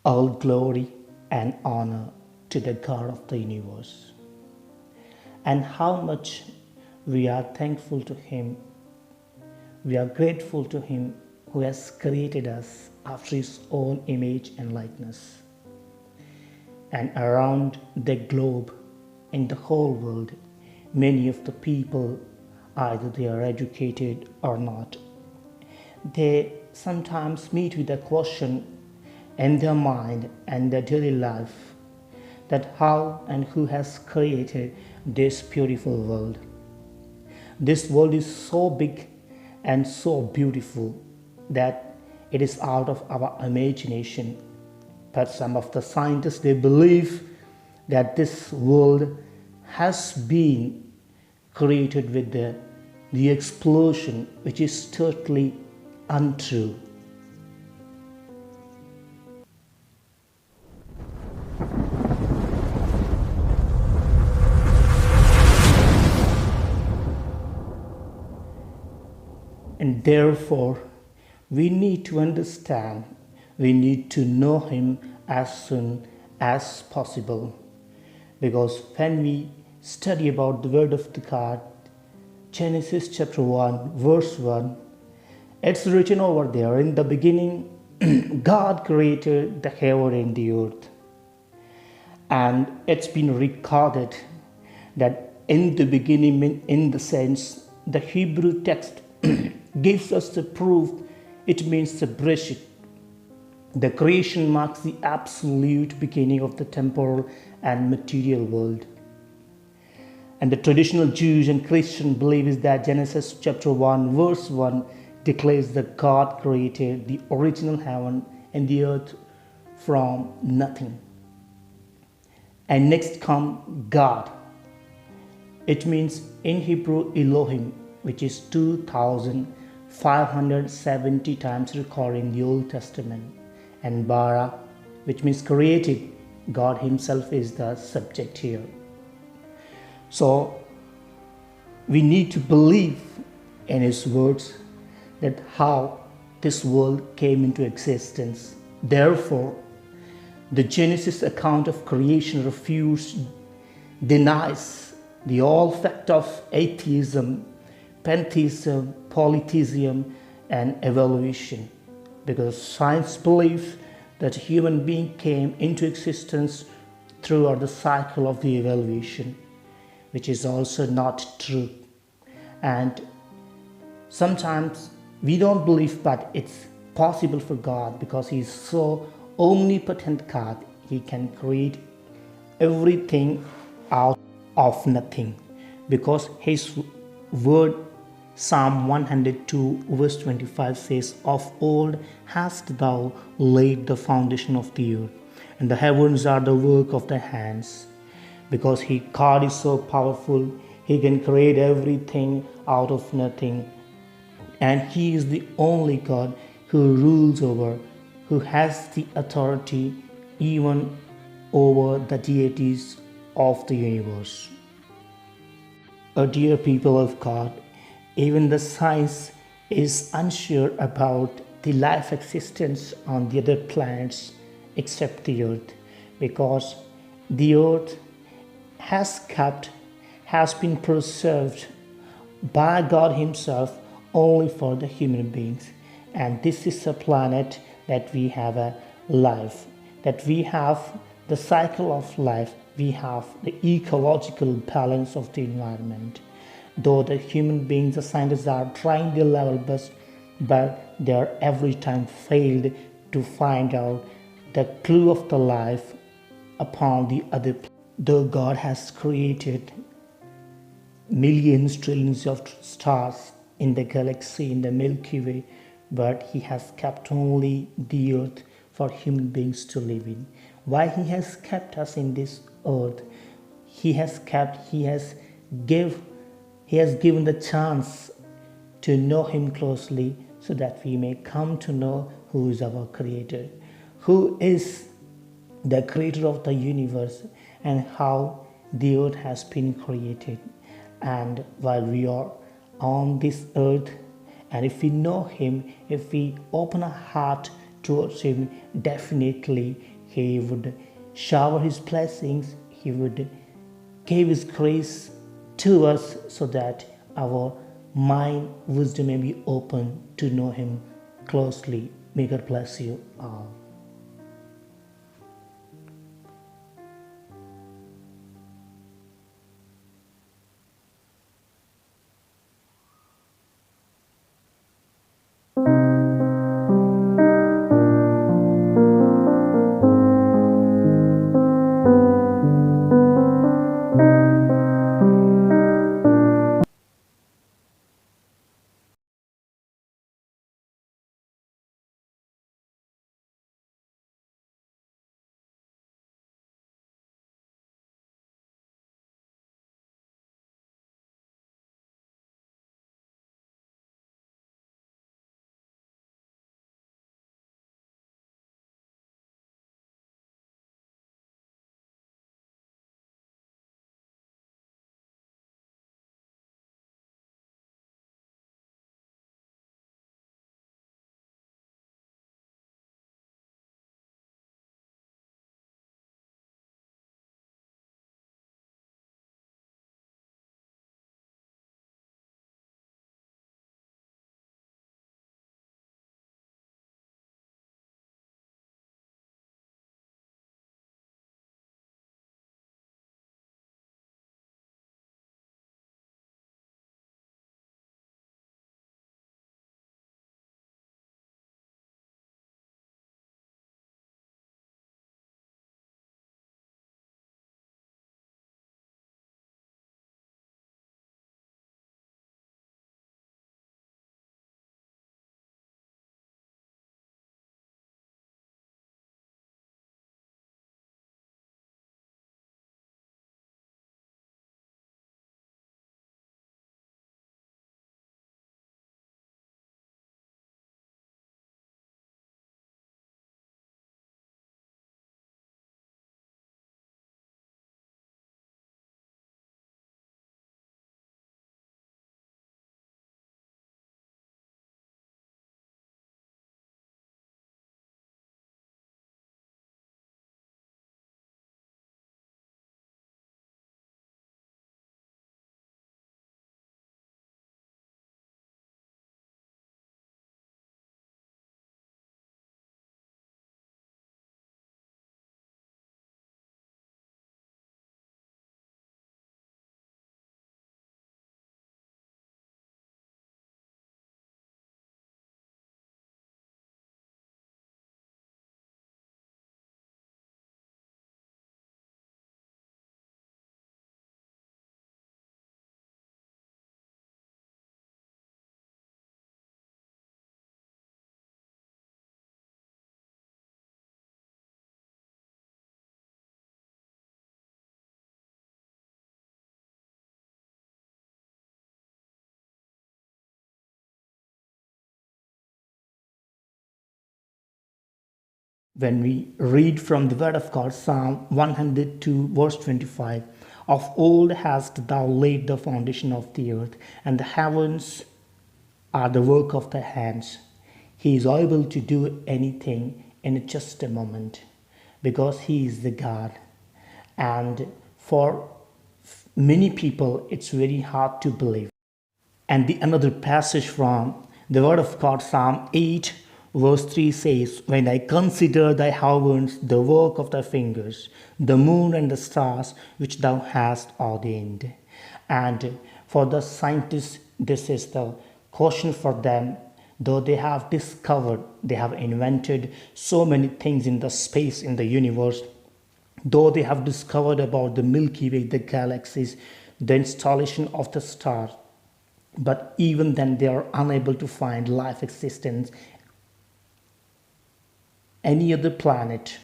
All glory and honor to the God of the universe. And how much we are thankful to Him, we are grateful to Him who has created us after His own image and likeness. And around the globe, in the whole world, many of the people, either they are educated or not, they sometimes meet with a question in their mind and their daily life that how and who has created this beautiful world. This world is so big and so beautiful that it is out of our imagination. But some of the scientists they believe that this world has been created with the explosion, which is totally untrue. And therefore, we need to understand, we need to know Him as soon as possible. Because when we study about the Word of the God, Genesis chapter 1, verse 1, it's written over there, in the beginning, God created the heaven and the earth. And it's been recorded that in the beginning, in the sense, the Hebrew text gives us the proof, it means the Bereshit. The creation marks the absolute beginning of the temporal and material world. And the traditional Jewish and Christian belief is that Genesis chapter 1 verse 1 declares that God created the original heaven and the earth from nothing. And next come God. It means in Hebrew Elohim, which is 2,570 times recorded in the Old Testament. And Bara, which means created. God Himself is the subject here. So we need to believe in His words that how this world came into existence. Therefore, the Genesis account of creation refutes, denies the all fact of atheism, pantheism, polytheism, and evolution. Because science believes that human being came into existence throughout the cycle of the evolution, which is also not true. And sometimes we don't believe, but it's possible for God because He is so omnipotent God. He can create everything out of nothing because His word Psalm 102 verse 25 says, "Of old hast thou laid the foundation of the earth, and the heavens are the work of thy hands." Because God is so powerful, He can create everything out of nothing. And He is the only God who rules over, who has the authority even over the deities of the universe. Dear people of God, even the science is unsure about the life existence on the other planets except the earth, because the earth has been preserved by God Himself only for the human beings. And this is a planet that we have a life, that we have the cycle of life, we have the ecological balance of the environment. Though the human beings, the scientists are trying their level best, but they are every time failed to find out the clue of the life upon the other planet. Though God has created millions, trillions of stars in the galaxy, in the Milky Way, but He has kept only the earth for human beings to live in. Why He has kept us in this earth? He has given the chance to know Him closely so that we may come to know who is our Creator, who is the Creator of the universe, and how the earth has been created. And while we are on this earth, and if we know Him, if we open our heart towards him, definitely he would shower his blessings, he would give his grace to us so that our mind, wisdom may be open to know him closely. May God bless you all. When we read from the Word of God, Psalm 102, verse 25, of old hast thou laid the foundation of the earth, and the heavens are the work of thy hands. He is able to do anything in just a moment because he is the God. And for many people, it's very hard to believe. And the another passage from the Word of God, Psalm 8, verse 3 says, when I consider thy heavens, the work of thy fingers, the moon and the stars which thou hast ordained. And for the scientists, this is the caution for them. Though they have discovered, they have invented so many things in the space, in the universe, though they have discovered about the Milky Way, the galaxies, the installation of the stars, but even then they are unable to find life existence any other planet